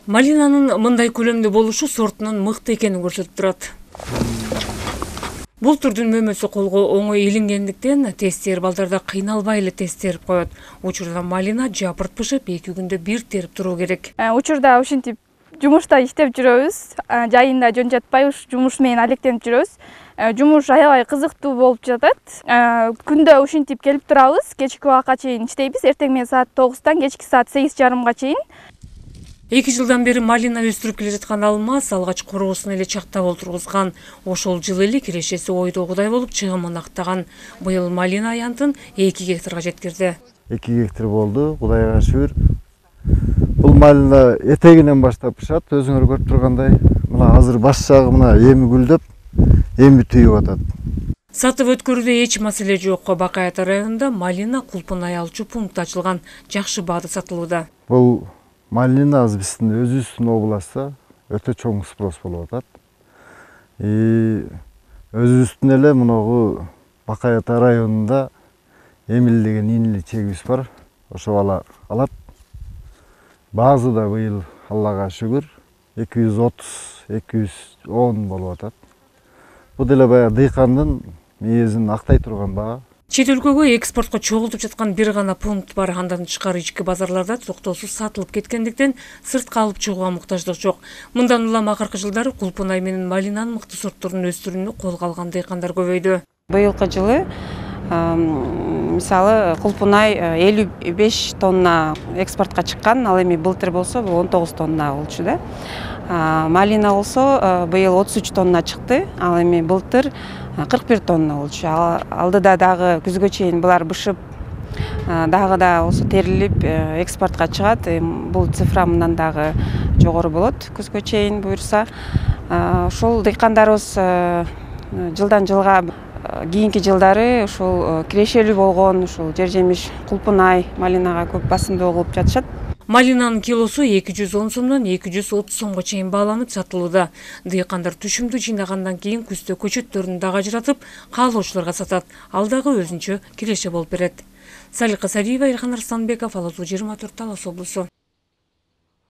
Малинанын мындай көлөмдө болушу сортунун мыкты экенин көрсөтүп турат. Бул түрдүн мөмөсү колго оңой илингендиктен тестер балдарда кыйналбай эле тестерип коет. Учурда малина жапырт бышып 2 күндө бир терип туруу керек. Учурда ушинтип жумушта иштеп жүрөбүз. Жайында жөн жатпай жумуш менен алектенип жүрөбүз. Жумуш аябай кызыктуу болуп жатат. Күндө ушинтип келип турабыз. Кечки убакка чейин иштейбиз. Эртең менен саат 9-тан кечки саат 8:30-га чейин. 2 жылдан бери малина өстүрүп келе жаткан Алмаз алгач короосун эле чактап олтургузган. Ошол жылы эле кирешеси ойдогудай болуп чыгымын актаган. Быйыл малина аянтын 2 гектарга жеткирди. 2 гектар болду, Кудайга шүгүр. Бул малина этегинен баштап пышат, өзүңөр көрүп тургандай. Мына азыр баш жагы мына эми гүлдөп, эми түйүп атат. Сатып өткөрүүдө эч маселе жок. Бакай Ата районунда малина кулпунай алчу пункт ачылган, жакшы баада сатылууда. Бул малина биздин өзүбүздүн областта өтө чоң спрос болуп атат. Өзүбүздүн эле мынагу Бакай Ата районунда Эмил деген инили чегибиз бар. Ошо бала алат. Баазы да быйыл Аллага шүгүр 230-210 болуп атат. Бул деле баягы дыйкандын мээзин актай турган баа. Чет өлкөгө экспортко чогултуп жаткан бир гана пункт бар. Андан тышкары ички базарларда токтоосуз сатылып кеткендиктен сыртка алып чыгууга муктаждык жок. Мындан улам акыркы жылдары кулпунай менен малинанын мыкты сортторун өстүрүүнү колго алган дыйкандар көбөйдү. Быйылкы жылы мисалы кулпунай 55 тонна экспортко чыккан, ал эми былтыр болсо 19 тонна болчу да. Малина болсо быйыл 33 тонна чыкты, ал эми былтыр 41 тонна болчу. Алдыда дагы күзгө чейин булар бышып, дагы да болсо терилип экспортко чыгат. Бул цифра мындан дагы жогору болот күзгө чейин буюрса. Ошол дыйкандарыбыз жылдан жылга кийинки жылдары ушул кирешелүү болгон ушул жер жемиш кулпунай малинага көп басымдуу кылып жатышат. Малинанын килосу 210 сомдон 230 сомго чейин бааланып сатылууда. Дыйкандар түшүмдү жыйнагандан кийин күздө көчөттөрүн дагы ажыратып, каалоочуларга сатат. Ал дагы өзүнчө киреше болуп берет. Салика Сариева, Илхан Арсланбеков, Алазуу 24, Талас облусу.